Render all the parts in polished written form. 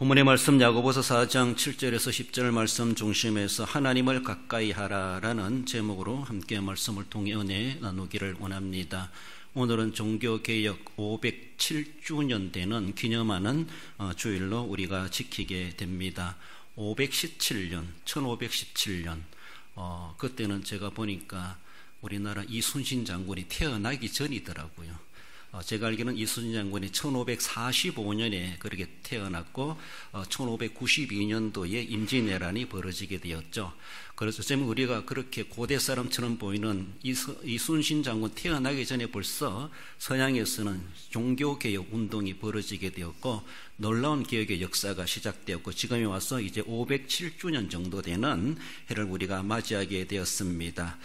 본문의 말씀 야고보서 4장 7절에서 10절 말씀 중심에서 하나님을 가까이 하라라는 제목으로 함께 말씀을 통해 은혜 나누기를 원합니다. 오늘은 종교개혁 507주년 되는 기념하는 주일로 우리가 지키게 됩니다. 517년, 1517년 그때는 제가 보니까 우리나라 이순신 장군이 태어나기 전이더라고요. 제가 알기로는 이순신 장군이 1545년에 그렇게 태어났고 1592년도에 임진왜란이 벌어지게 되었죠. 그래서 지금 우리가 그렇게 고대 사람처럼 보이는 이순신 장군 태어나기 전에 벌써 서양에서는 종교개혁 운동이 벌어지게 되었고 놀라운 개혁의 역사가 시작되었고 지금에 와서 이제 507주년 정도 되는 해를 우리가 맞이하게 되었습니다.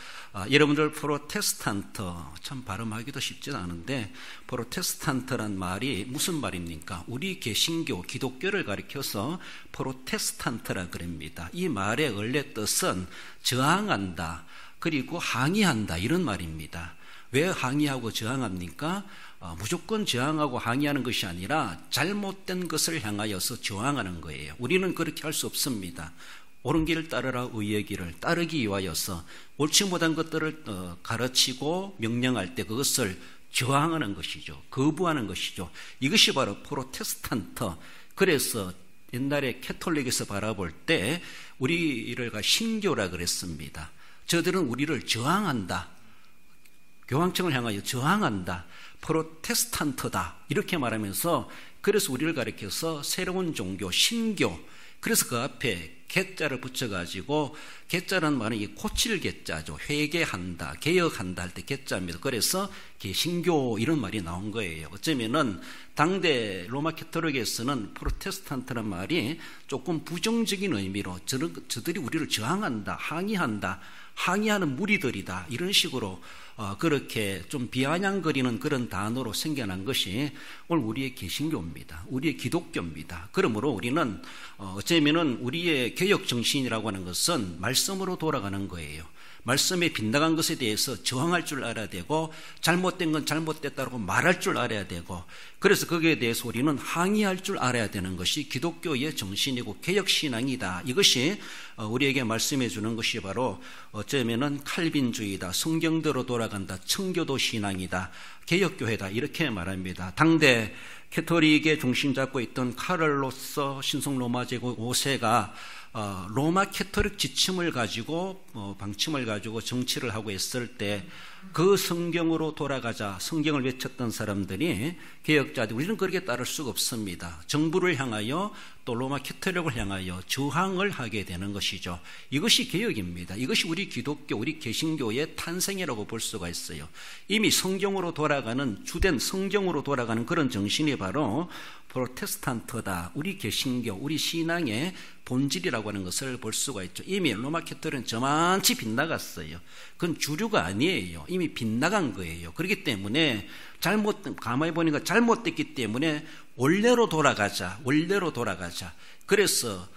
여러분들 프로테스탄트 참 발음하기도 쉽지 않은데 프로테스탄트란 말이 무슨 말입니까? 우리 개신교 기독교를 가리켜서 프로테스탄트라 그럽니다. 이 말의 원래 뜻은 저항한다 그리고 항의한다 이런 말입니다. 왜 항의하고 저항합니까? 무조건 저항하고 항의하는 것이 아니라 잘못된 것을 향하여서 저항하는 거예요. 우리는 그렇게 할 수 없습니다. 옳은 길을 따르라 의의 길을 따르기 위하여서 옳지 못한 것들을 가르치고 명령할 때 그것을 저항하는 것이죠. 거부하는 것이죠. 이것이 바로 프로테스탄트. 그래서 옛날에 캐톨릭에서 바라볼 때 우리를 신교라 그랬습니다. 저들은 우리를 저항한다. 교황청을 향하여 저항한다. 프로테스탄트다. 이렇게 말하면서 그래서 우리를 가리켜서 새로운 종교, 신교. 그래서 그 앞에 개자를 붙여가지고 개자라는 말은 이 고칠 개자죠. 회개한다, 개혁한다 할 때 개자입니다. 그래서 개신교 이런 말이 나온 거예요. 어쩌면은 당대 로마 캐토릭에서는 프로테스탄트란 말이 조금 부정적인 의미로 저들이 우리를 저항한다, 항의한다, 항의하는 무리들이다 이런 식으로 그렇게 좀 비아냥거리는 그런 단어로 생겨난 것이 오늘 우리의 개신교입니다. 우리의 기독교입니다. 그러므로 우리는 어쩌면은 우리의 개혁 정신이라고 하는 것은 말씀으로 돌아가는 거예요. 말씀에 빗나간 것에 대해서 저항할 줄 알아야 되고 잘못된 건 잘못됐다고 말할 줄 알아야 되고 그래서 거기에 대해서 우리는 항의할 줄 알아야 되는 것이 기독교의 정신이고 개혁신앙이다. 이것이 우리에게 말씀해 주는 것이 바로 어쩌면은 칼빈주의다. 성경대로 돌아간다. 청교도 신앙이다. 개혁교회다. 이렇게 말합니다. 당대 캐토릭의 중심 잡고 있던 카를로스 신성 로마 제국 5세가 로마 캐토릭 지침을 가지고 방침을 가지고 정치를 하고 있을 때 그 성경으로 돌아가자 성경을 외쳤던 사람들이 개혁자들 우리는 그렇게 따를 수가 없습니다. 정부를 향하여 또 로마 캐토릭을 향하여 저항을 하게 되는 것이죠. 이것이 개혁입니다. 이것이 우리 기독교, 우리 개신교의 탄생이라고 볼 수가 있어요. 이미 성경으로 돌아가는 주된 성경으로 돌아가는 그런 정신이 바로 프로테스탄트다. 우리 개신교, 우리 신앙의 본질이라고 하는 것을 볼 수가 있죠. 이미 로마 캐토릭은 저만치 빗나갔어요. 그건 주류가 아니에요. 이미 빗나간 거예요. 그렇기 때문에 가만히 보니까 잘못됐기 때문에 원래로 돌아가자. 그래서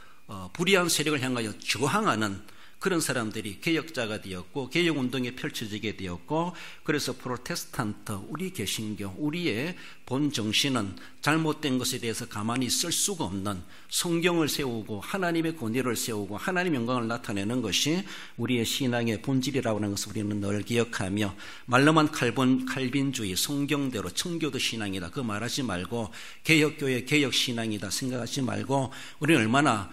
불의한 세력을 향하여 저항하는 그런 사람들이 개혁자가 되었고 개혁운동이 펼쳐지게 되었고 그래서 프로테스탄트, 우리 개신교, 우리의 본 정신은 잘못된 것에 대해서 가만히 있을 수가 없는 성경을 세우고 하나님의 권위를 세우고 하나님의 영광을 나타내는 것이 우리의 신앙의 본질이라고 하는 것을 우리는 늘 기억하며 말로만 칼빈주의, 성경대로 청교도 신앙이다 그 말하지 말고 개혁교회 개혁신앙이다 생각하지 말고 우리는 얼마나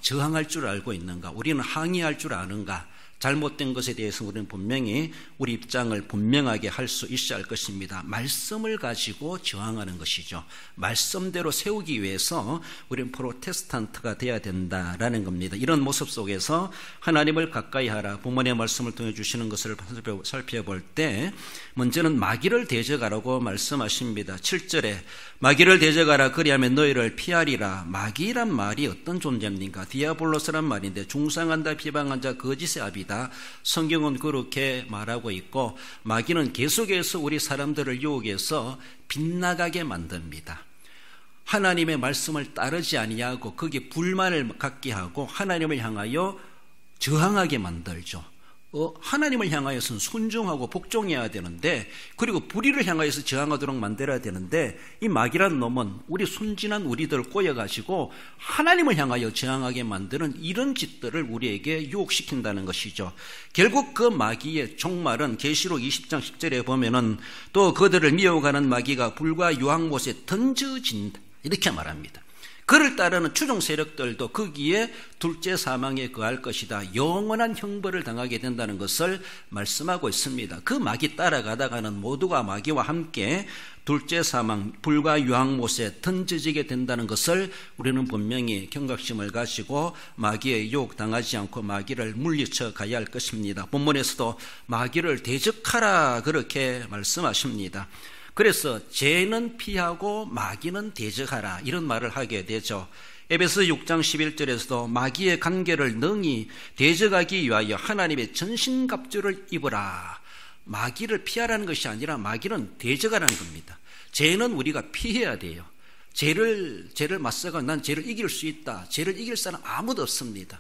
저항할 줄 알고 있는가, 우리는 항의할 줄 아는가, 잘못된 것에 대해서 우리는 분명히 우리 입장을 분명하게 할 수 있어야 할 것입니다. 말씀을 가지고 저항하는 것이죠. 말씀대로 세우기 위해서 우리는 프로테스탄트가 되어야 된다라는 겁니다. 이런 모습 속에서 하나님을 가까이 하라 본문의 말씀을 통해 주시는 것을 살펴볼 때 먼저는 마귀를 대적하라고 말씀하십니다. 7절에 마귀를 대적하라 그리하면 너희를 피하리라. 마귀란 말이 어떤 존재입니까? 디아볼로스란 말인데 중상한 비방한 자 거짓의 아비다. 성경은 그렇게 말하고 있고 마귀는 계속해서 우리 사람들을 유혹해서 빗나가게 만듭니다. 하나님의 말씀을 따르지 아니하고 거기에 불만을 갖게 하고 하나님을 향하여 저항하게 만들죠. 하나님을 향하여서는 순종하고 복종해야 되는데, 그리고 불의를 향하여서 저항하도록 만들어야 되는데, 이 마귀라는 놈은 우리 순진한 우리들을 꼬여가지고 하나님을 향하여 저항하게 만드는 이런 짓들을 우리에게 유혹시킨다는 것이죠. 결국 그 마귀의 종말은 계시록 20장 10절에 보면은 또 그들을 미혹하는 마귀가 불과 유황못에 던져진다, 이렇게 말합니다. 그를 따르는 추종 세력들도 거기에 둘째 사망에 거할 것이다, 영원한 형벌을 당하게 된다는 것을 말씀하고 있습니다. 그 마귀 따라가다가는 모두가 마귀와 함께 둘째 사망, 불과 유황못에 던져지게 된다는 것을 우리는 분명히 경각심을 가지고 마귀의 유혹 당하지 않고 마귀를 물리쳐 가야 할 것입니다. 본문에서도 마귀를 대적하라, 그렇게 말씀하십니다. 그래서 죄는 피하고 마귀는 대적하라, 이런 말을 하게 되죠. 에베소 6장 11절에서도 마귀의 관계를 능히 대적하기 위하여 하나님의 전신갑주를 입으라. 마귀를 피하라는 것이 아니라 마귀는 대적하라는 겁니다. 죄는 우리가 피해야 돼요. 죄를 맞서가 난 죄를 이길 수 있다, 죄를 이길 사람 아무도 없습니다.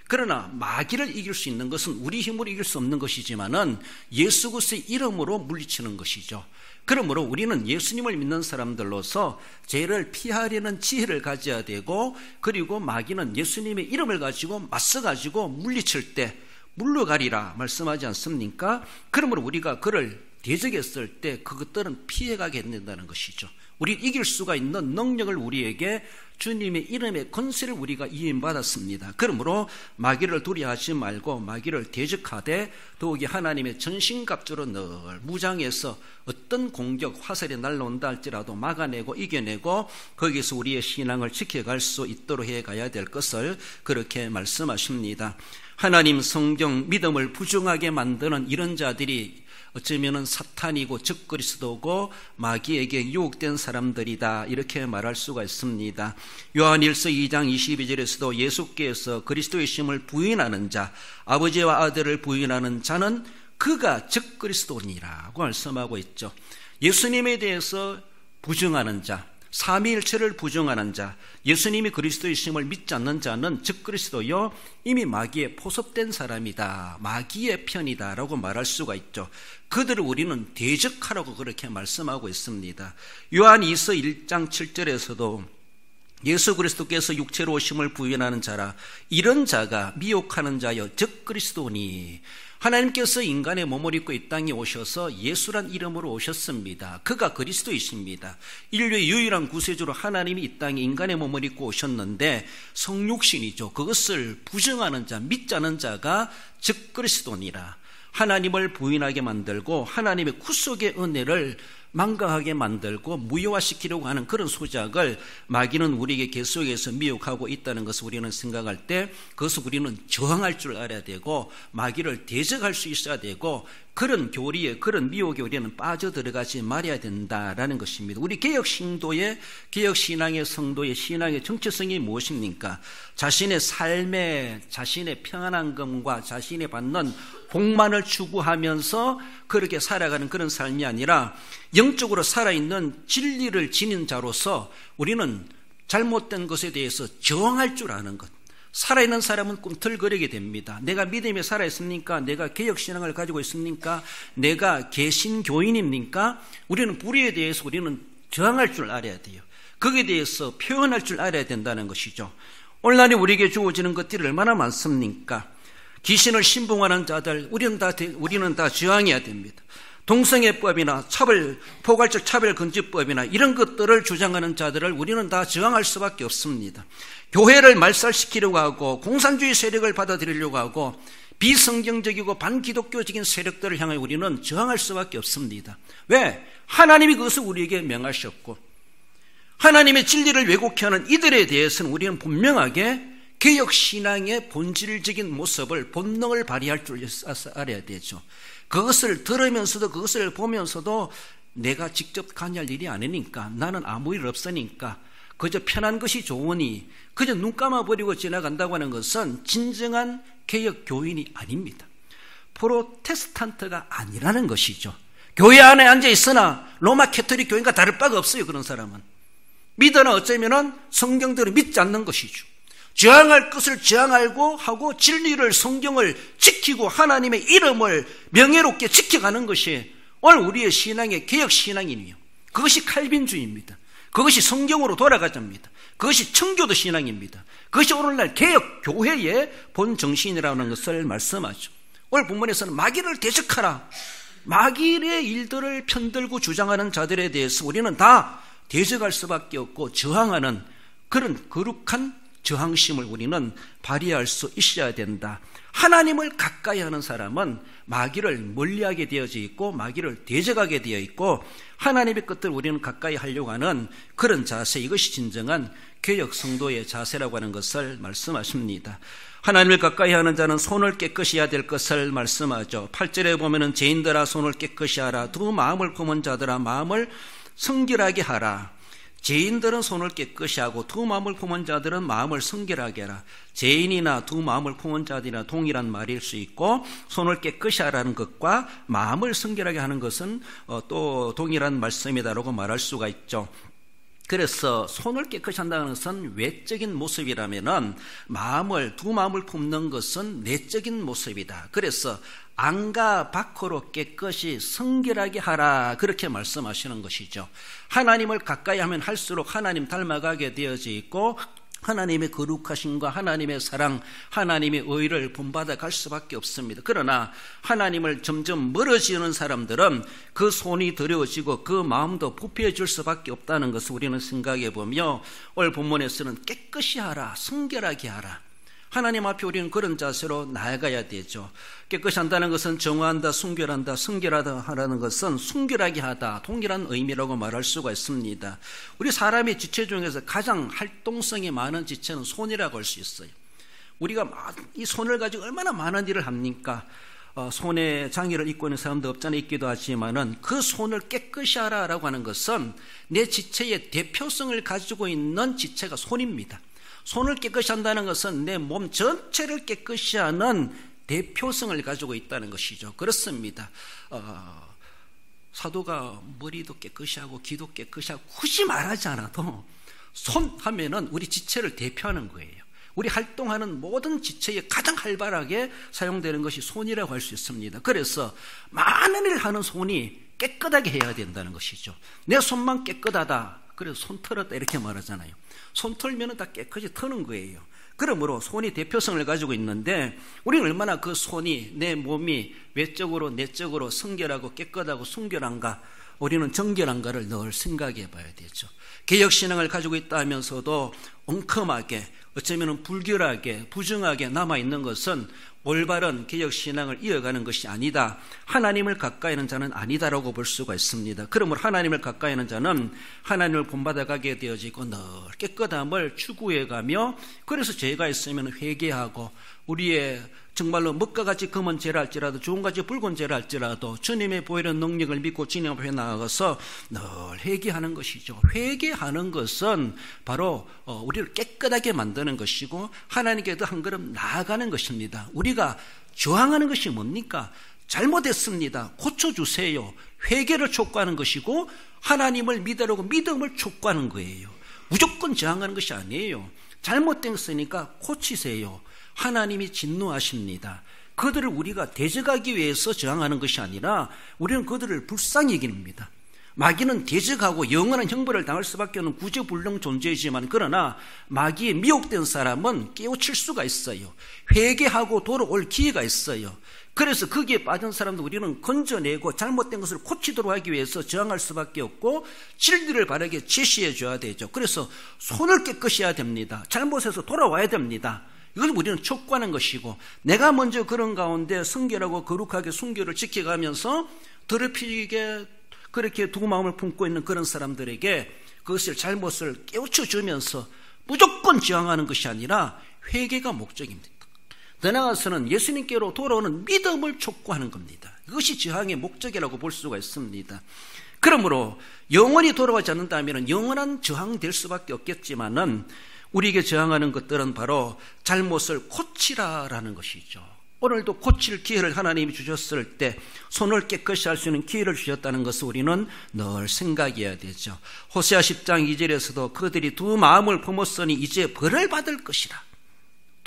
그러나 마귀를 이길 수 있는 것은 우리 힘으로 이길 수 없는 것이지만은 예수 그리스도의 이름으로 물리치는 것이죠. 그러므로 우리는 예수님을 믿는 사람들로서 죄를 피하려는 지혜를 가져야 되고, 그리고 마귀는 예수님의 이름을 가지고 맞서가지고 물리칠 때 물러가리라 말씀하지 않습니까? 그러므로 우리가 그를 대적했을 때 그것들은 피해가게 된다는 것이죠. 우리 이길 수가 있는 능력을 우리에게 주님의 이름의 권세를 우리가 이임받았습니다. 그러므로 마귀를 두려워하지 말고 마귀를 대적하되 더욱이 하나님의 전신갑주로 늘 무장해서 어떤 공격, 화살이 날라온다 할지라도 막아내고 이겨내고 거기서 우리의 신앙을 지켜갈 수 있도록 해가야 될 것을 그렇게 말씀하십니다. 하나님 성경 믿음을 부정하게 만드는 이런 자들이 어쩌면 사탄이고 적그리스도고 마귀에게 유혹된 사람들이다, 이렇게 말할 수가 있습니다. 요한일서 2장 22절에서도 예수께서 그리스도의 심을 부인하는 자, 아버지와 아들을 부인하는 자는 그가 적그리스도니라고 말씀하고 있죠. 예수님에 대해서 부정하는 자, 삼위일체를 부정하는 자, 예수님이 그리스도의 심을 믿지 않는 자는 적그리스도요, 이미 마귀에 포섭된 사람이다, 마귀의 편이다 라고 말할 수가 있죠. 그들을 우리는 대적하라고 그렇게 말씀하고 있습니다. 요한 2서 1장 7절에서도 예수 그리스도께서 육체로 오심을 부인하는 자라, 이런 자가 미혹하는 자여 적그리스도니, 하나님께서 인간의 몸을 입고 이 땅에 오셔서 예수란 이름으로 오셨습니다. 그가 그리스도이십니다. 인류의 유일한 구세주로 하나님이 이 땅에 인간의 몸을 입고 오셨는데 성육신이죠. 그것을 부정하는 자, 믿지 않은 자가 적그리스도니라. 하나님을 부인하게 만들고 하나님의 구속의 은혜를 망각하게 만들고 무효화시키려고 하는 그런 소작을 마귀는 우리에게 계속해서 미혹하고 있다는 것을 우리는 생각할 때 그것을 우리는 저항할 줄 알아야 되고 마귀를 대적할 수 있어야 되고, 그런 교리에, 그런 미혹에 우리는 빠져들어가지 말아야 된다라는 것입니다. 우리 개혁신도의, 개혁신앙의 성도의 신앙의 정체성이 무엇입니까? 자신의 삶에 자신의 평안함과 자신이 받는 복만을 추구하면서 그렇게 살아가는 그런 삶이 아니라 영적으로 살아있는 진리를 지닌 자로서 우리는 잘못된 것에 대해서 저항할 줄 아는 것. 살아있는 사람은 꿈틀거리게 됩니다. 내가 믿음에 살아있습니까? 내가 개혁신앙을 가지고 있습니까? 내가 개신교인입니까? 우리는 불의에 대해서 우리는 저항할 줄 알아야 돼요. 거기에 대해서 표현할 줄 알아야 된다는 것이죠. 오늘날에 우리에게 주어지는 것들이 얼마나 많습니까? 귀신을 신봉하는 자들, 우리는 다 저항해야 됩니다. 동성애법이나 포괄적 차별금지법이나 이런 것들을 주장하는 자들을 우리는 다 저항할 수밖에 없습니다. 교회를 말살시키려고 하고 공산주의 세력을 받아들이려고 하고 비성경적이고 반기독교적인 세력들을 향해 우리는 저항할 수밖에 없습니다. 왜? 하나님이 그것을 우리에게 명하셨고 하나님의 진리를 왜곡해 하는 이들에 대해서는 우리는 분명하게 개혁신앙의 본질적인 모습을, 본능을 발휘할 줄 알아야 되죠. 그것을 들으면서도 그것을 보면서도 내가 직접 관여할 일이 아니니까, 나는 아무 일 없으니까 그저 편한 것이 좋으니 그저 눈 감아버리고 지나간다고 하는 것은 진정한 개혁 교인이 아닙니다. 프로테스탄트가 아니라는 것이죠. 교회 안에 앉아 있으나 로마 캐토릭 교인과 다를 바가 없어요. 그런 사람은 믿으나 어쩌면 성경대로 믿지 않는 것이죠. 저항할 것을 저항하고 하고 진리를, 성경을 지키고 하나님의 이름을 명예롭게 지켜가는 것이 오늘 우리의 신앙의 개혁신앙이에요. 그것이 칼빈주의입니다. 그것이 성경으로 돌아가자입니다. 그것이 청교도 신앙입니다. 그것이 오늘날 개혁교회의 본 정신이라는 것을 말씀하죠. 오늘 본문에서는 마귀를 대적하라. 마귀의 일들을 편들고 주장하는 자들에 대해서 우리는 다 대적할 수밖에 없고 저항하는 그런 거룩한 저항심을 우리는 발휘할 수 있어야 된다. 하나님을 가까이 하는 사람은 마귀를 멀리하게 되어져 있고 마귀를 대적하게 되어 있고 하나님의 것들을 우리는 가까이 하려고 하는 그런 자세, 이것이 진정한 개혁 성도의 자세라고 하는 것을 말씀하십니다. 하나님을 가까이 하는 자는 손을 깨끗이 해야 될 것을 말씀하죠. 8절에 보면은 죄인들아 손을 깨끗이 하라. 두 마음을 품은 자들아 마음을 성결하게 하라. 죄인들은 손을 깨끗이 하고 두 마음을 품은 자들은 마음을 성결하게 하라. 죄인이나 두 마음을 품은 자들이나 동일한 말일 수 있고 손을 깨끗이 하라는 것과 마음을 성결하게 하는 것은 또 동일한 말씀이다라고 말할 수가 있죠. 그래서 손을 깨끗이 한다는 것은 외적인 모습이라면은 두 마음을 품는 것은 내적인 모습이다. 그래서 안과 밖으로 깨끗이 성결하게 하라, 그렇게 말씀하시는 것이죠. 하나님을 가까이 하면 할수록 하나님 닮아가게 되어져 있고 하나님의 거룩하심과 하나님의 사랑, 하나님의 의를 본받아 갈 수밖에 없습니다. 그러나 하나님을 점점 멀어지는 사람들은 그 손이 더러워지고 그 마음도 부패해질 수밖에 없다는 것을 우리는 생각해 보며 오늘 본문에서는 깨끗이 하라, 성결하게 하라. 하나님 앞에 우리는 그런 자세로 나아가야 되죠. 깨끗이 한다는 것은 정화한다, 순결한다, 성결하다 하라는 것은 순결하게 하다, 동일한 의미라고 말할 수가 있습니다. 우리 사람의 지체 중에서 가장 활동성이 많은 지체는 손이라고 할 수 있어요. 우리가 이 손을 가지고 얼마나 많은 일을 합니까? 손에 장애를 입고 있는 사람도 없잖아요. 있기도 하지만은 그 손을 깨끗이 하라라고 하는 것은 내 지체의 대표성을 가지고 있는 지체가 손입니다. 손을 깨끗이 한다는 것은 내 몸 전체를 깨끗이 하는 대표성을 가지고 있다는 것이죠. 그렇습니다. 사도가 머리도 깨끗이 하고 귀도 깨끗이 하고 굳이 말하지 않아도 손 하면은 우리 지체를 대표하는 거예요. 우리 활동하는 모든 지체에 가장 활발하게 사용되는 것이 손이라고 할 수 있습니다. 그래서 많은 일을 하는 손이 깨끗하게 해야 된다는 것이죠. 내 손만 깨끗하다, 그래서 손 털었다 이렇게 말하잖아요. 손 털면 다 깨끗이 터는 거예요. 그러므로 손이 대표성을 가지고 있는데 우리는 얼마나 그 손이, 내 몸이 외적으로 내적으로 성결하고 깨끗하고 순결한가, 우리는 정결한가를 늘 생각해 봐야 되죠. 개혁신앙을 가지고 있다 하면서도 엉큼하게, 어쩌면 불결하게, 부정하게 남아있는 것은 올바른 개혁신앙을 이어가는 것이 아니다. 하나님을 가까이 하는 자는 아니다라고 볼 수가 있습니다. 그러므로 하나님을 가까이 하는 자는 하나님을 본받아가게 되어지고 늘 깨끗함을 추구해가며, 그래서 죄가 있으면 회개하고 우리의 정말로 먹과 같이 검은 죄를 할지라도 좋은 같이 붉은 죄를 할지라도 주님의 보이는 능력을 믿고 주님 앞에 나아가서 늘 회개하는 것이죠. 회개하는 것은 바로 우리를 깨끗하게 만드는 것이고 하나님께도 한 걸음 나아가는 것입니다. 우리가 저항하는 것이 뭡니까? 잘못했습니다, 고쳐주세요, 회개를 촉구하는 것이고 하나님을 믿으라고 믿음을 촉구하는 거예요. 무조건 저항하는 것이 아니에요. 잘못됐으니까 고치세요. 하나님이 진노하십니다. 그들을 우리가 대적하기 위해서 저항하는 것이 아니라 우리는 그들을 불쌍히 여깁니다. 마귀는 대적하고 영원한 형벌을 당할 수밖에 없는 구제불능 존재이지만, 그러나 마귀에 미혹된 사람은 깨우칠 수가 있어요. 회개하고 돌아올 기회가 있어요. 그래서 거기에 빠진 사람도 우리는 건져내고 잘못된 것을 고치도록 하기 위해서 저항할 수밖에 없고 진리를 바르게 제시해 줘야 되죠. 그래서 손을 깨끗이 해야 됩니다. 잘못해서 돌아와야 됩니다. 이걸 우리는 촉구하는 것이고, 내가 먼저 그런 가운데 성결하고 거룩하게 순결을 지켜가면서 더럽히게 그렇게 두 마음을 품고 있는 그런 사람들에게 그것을 잘못을 깨우쳐 주면서 무조건 저항하는 것이 아니라 회개가 목적입니다. 더 나아가서는 예수님께로 돌아오는 믿음을 촉구하는 겁니다. 이것이 저항의 목적이라고 볼 수가 있습니다. 그러므로 영원히 돌아오지 않는다면 영원한 저항될 수밖에 없겠지만은 우리에게 저항하는 것들은 바로 잘못을 고치라라는 것이죠. 오늘도 고칠 기회를 하나님이 주셨을 때 손을 깨끗이 할 수 있는 기회를 주셨다는 것을 우리는 늘 생각해야 되죠. 호세아 10장 2절에서도 그들이 두 마음을 품었으니 이제 벌을 받을 것이라.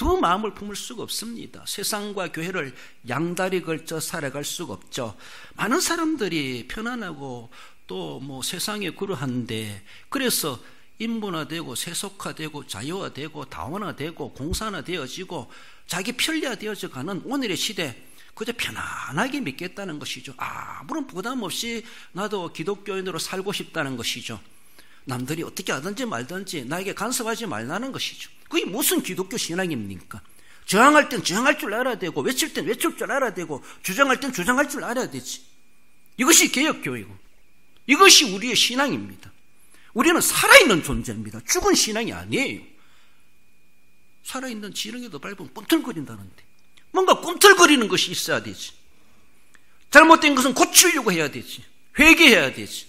두 마음을 품을 수가 없습니다. 세상과 교회를 양다리 걸쳐 살아갈 수가 없죠. 많은 사람들이 편안하고 또 세상에 그러한데, 그래서 인문화되고 세속화되고 자유화되고 다원화되고 공산화되어지고 자기 편리화되어져 가는 오늘의 시대, 그저 편안하게 믿겠다는 것이죠. 아무런 부담 없이 나도 기독교인으로 살고 싶다는 것이죠. 남들이 어떻게 하든지 말든지 나에게 간섭하지 말라는 것이죠. 그게 무슨 기독교 신앙입니까? 저항할 땐 저항할 줄 알아야 되고, 외칠 땐 외칠 줄 알아야 되고, 주장할 땐 주장할 줄 알아야 되지. 이것이 개혁교회고, 이것이 우리의 신앙입니다. 우리는 살아있는 존재입니다. 죽은 신앙이 아니에요. 살아있는 지렁이도 밟으면 꿈틀거린다는데, 뭔가 꿈틀거리는 것이 있어야 되지. 잘못된 것은 고치려고 해야 되지. 회개해야 되지.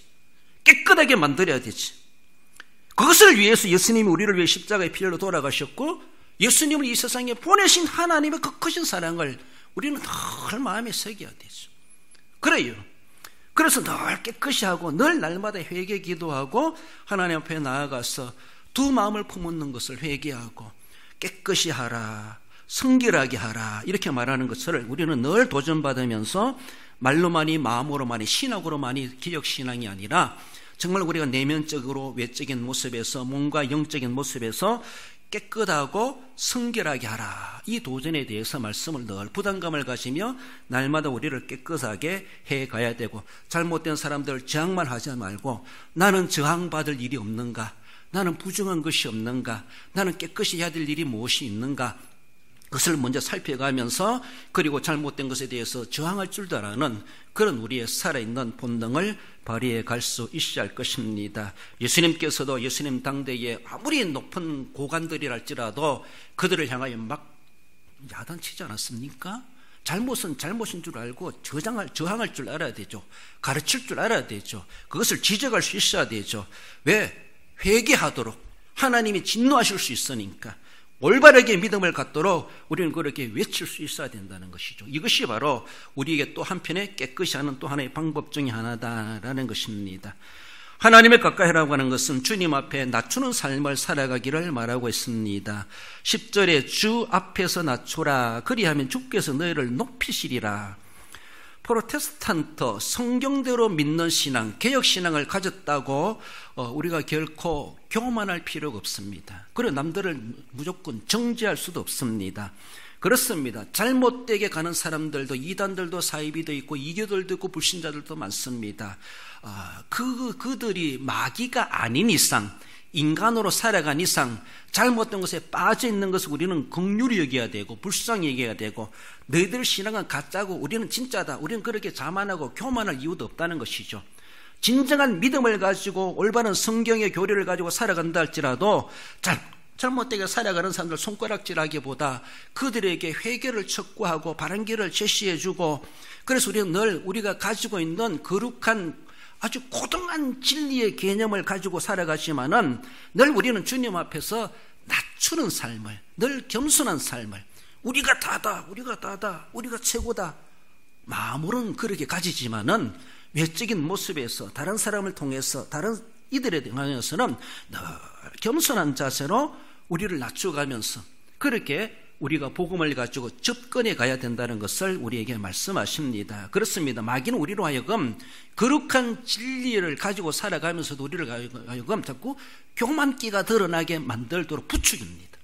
깨끗하게 만들어야 되지. 그것을 위해서 예수님이 우리를 위해 십자가의 피로 돌아가셨고, 예수님을 이 세상에 보내신 하나님의 그 크신 사랑을 우리는 늘 마음에 새겨야 되죠. 그래요. 그래서 늘 깨끗이 하고 늘 날마다 회개 기도하고 하나님 앞에 나아가서 두 마음을 품는 것을 회개하고 깨끗이 하라, 성결하게 하라, 이렇게 말하는 것을 우리는 늘 도전받으면서 말로만이 마음으로만이 신학으로만이 기억신앙이 아니라 정말 우리가 내면적으로 외적인 모습에서 몸과 영적인 모습에서 깨끗하고 성결하게 하라, 이 도전에 대해서 말씀을 늘 부담감을 가지며 날마다 우리를 깨끗하게 해가야 되고, 잘못된 사람들 저항만 하지 말고 나는 저항받을 일이 없는가, 나는 부정한 것이 없는가, 나는 깨끗이 해야 될 일이 무엇이 있는가, 그것을 먼저 살펴가면서, 그리고 잘못된 것에 대해서 저항할 줄도 아는 그런 우리의 살아있는 본능을 발휘해 갈 수 있어야 할 것입니다. 예수님께서도 예수님 당대에 아무리 높은 고관들이랄지라도 그들을 향하여 막 야단치지 않았습니까? 잘못은 잘못인 줄 알고 저항할 줄 알아야 되죠. 가르칠 줄 알아야 되죠. 그것을 지적할 수 있어야 되죠. 왜? 회개하도록 하나님이 진노하실 수 있으니까. 올바르게 믿음을 갖도록 우리는 그렇게 외칠 수 있어야 된다는 것이죠. 이것이 바로 우리에게 또 한편에 깨끗이 하는 또 하나의 방법 중에 하나다라는 것입니다. 하나님의 가까이 하라고 하는 것은 주님 앞에 낮추는 삶을 살아가기를 말하고 있습니다. 10절에 주 앞에서 낮추라, 그리하면 주께서 너희를 높이시리라. 프로테스탄트, 성경대로 믿는 신앙, 개혁신앙을 가졌다고 우리가 결코 교만할 필요가 없습니다. 그리고 남들을 무조건 정죄할 수도 없습니다. 그렇습니다. 잘못되게 가는 사람들도, 이단들도 사이비도 있고 이교들도 있고 불신자들도 많습니다. 그들이 마귀가 아닌 이상, 인간으로 살아간 이상 잘못된 것에 빠져 있는 것을 우리는 긍휼히 여겨야 되고 불쌍히 여겨야 되고, 너희들 신앙은 가짜고 우리는 진짜다, 우리는 그렇게 자만하고 교만할 이유도 없다는 것이죠. 진정한 믿음을 가지고 올바른 성경의 교리를 가지고 살아간다 할지라도 잘못되게 살아가는 사람들 손가락질하기보다 그들에게 회개를 촉구하고 바른 길을 제시해주고, 그래서 우리는 늘 우리가 가지고 있는 거룩한 아주 고등한 진리의 개념을 가지고 살아가지만은 늘 우리는 주님 앞에서 낮추는 삶을, 늘 겸손한 삶을, 우리가 다다, 우리가 최고다, 마음으로는 그렇게 가지지만은 외적인 모습에서 다른 사람을 통해서 다른 이들에 대해서는 늘 겸손한 자세로 우리를 낮춰가면서 그렇게 우리가 복음을 가지고 접근해 가야 된다는 것을 우리에게 말씀하십니다. 그렇습니다. 마귀는 우리로 하여금 거룩한 진리를 가지고 살아가면서도 우리를 하여금 자꾸 교만기가 드러나게 만들도록 부추깁니다.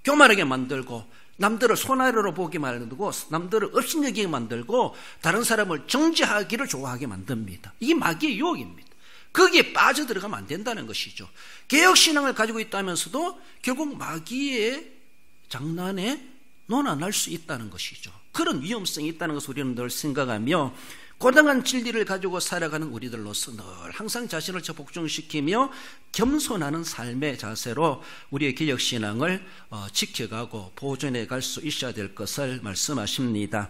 교만하게 만들고 남들을 손아래로 보게 만들고 남들을 업신여기게 만들고 다른 사람을 정죄하기를 좋아하게 만듭니다. 이게 마귀의 유혹입니다. 거기에 빠져들어가면 안 된다는 것이죠. 개혁신앙을 가지고 있다면서도 결국 마귀의 장난에 논한할 수 있다는 것이죠. 그런 위험성이 있다는 것을 우리는 늘 생각하며 고등한 진리를 가지고 살아가는 우리들로서 늘 항상 자신을 복종시키며 겸손하는 삶의 자세로 우리의 개혁신앙을 지켜가고 보존해 갈 수 있어야 될 것을 말씀하십니다.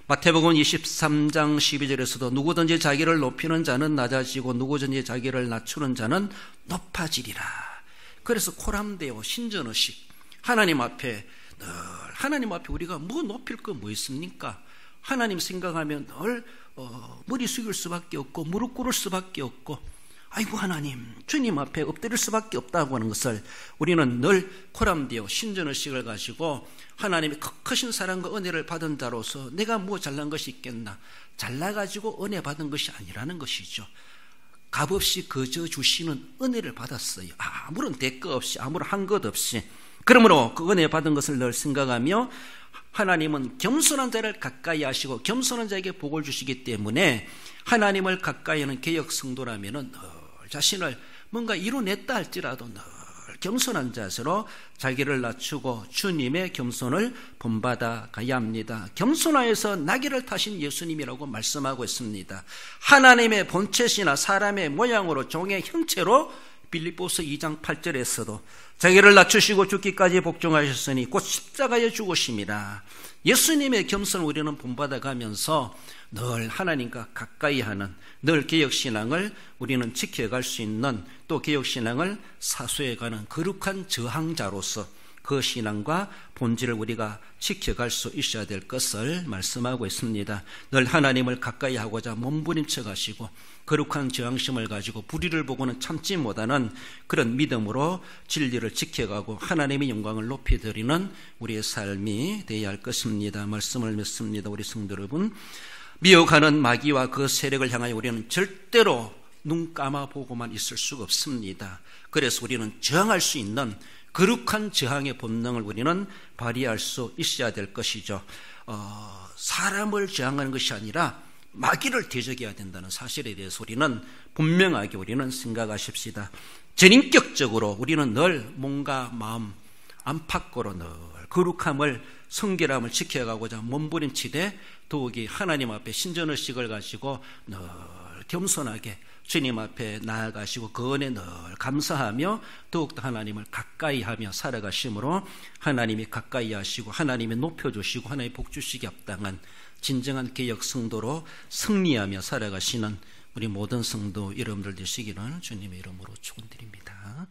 마태복음 23장 12절에서도 누구든지 자기를 높이는 자는 낮아지고 누구든지 자기를 낮추는 자는 높아지리라. 그래서 코람데오 신전의식, 하나님 앞에 우리가 뭐 높일 거 뭐 있습니까? 하나님 생각하면 늘 머리 숙일 수밖에 없고 무릎 꿇을 수밖에 없고 아이고 하나님, 주님 앞에 엎드릴 수밖에 없다고 하는 것을 우리는 늘 코람디오 신전의식을 가지고 하나님의 크신 사랑과 은혜를 받은 자로서 내가 뭐 잘난 것이 있겠나, 잘나가지고 은혜 받은 것이 아니라는 것이죠. 값없이 거저 주시는 은혜를 받았어요. 아무런 대가 없이, 아무런 한 것 없이. 그러므로 그 은혜 받은 것을 늘 생각하며 하나님은 겸손한 자를 가까이 하시고 겸손한 자에게 복을 주시기 때문에 하나님을 가까이 하는 개역 성도라면은 늘 자신을 뭔가 이루냈다 할지라도 늘 겸손한 자세로 자기를 낮추고 주님의 겸손을 본받아 가야 합니다. 겸손하여서 나귀를 타신 예수님이라고 말씀하고 있습니다. 하나님의 본체시나 사람의 모양으로 종의 형체로 빌립보서 2장 8절에서도 자기를 낮추시고 죽기까지 복종하셨으니 곧 십자가에 죽으심이라. 예수님의 겸손을 우리는 본받아 가면서 늘 하나님과 가까이 하는, 늘 개혁신앙을 우리는 지켜갈 수 있는, 또 개혁신앙을 사수해가는 거룩한 저항자로서 그 신앙과 본질을 우리가 지켜갈 수 있어야 될 것을 말씀하고 있습니다. 늘 하나님을 가까이 하고자 몸부림쳐 가시고 거룩한 저항심을 가지고 불의를 보고는 참지 못하는 그런 믿음으로 진리를 지켜가고 하나님의 영광을 높이드리는 우리의 삶이 되어야 할 것입니다. 말씀을 맺습니다. 우리 성도 여러분, 미혹하는 마귀와 그 세력을 향하여 우리는 절대로 눈 감아보고만 있을 수가 없습니다. 그래서 우리는 저항할 수 있는 거룩한 저항의 본능을 우리는 발휘할 수 있어야 될 것이죠. 사람을 저항하는 것이 아니라 마귀를 대적해야 된다는 사실에 대해서 우리는 분명하게 우리는 생각하십시다. 전인격적으로 우리는 늘 몸과 마음 안팎으로 늘 거룩함을, 성결함을 지켜가고자 몸부림치되 더욱이 하나님 앞에 신전의식을 가지고 늘 겸손하게 주님 앞에 나아가시고 그 은혜 늘 감사하며 더욱더 하나님을 가까이 하며 살아가심으로 하나님이 가까이 하시고 하나님이 높여주시고 하나님이 복주시기 합당한 진정한 개역 성도로 승리하며 살아가시는 우리 모든 성도 여러분들 되시기를 주님의 이름으로 축원드립니다.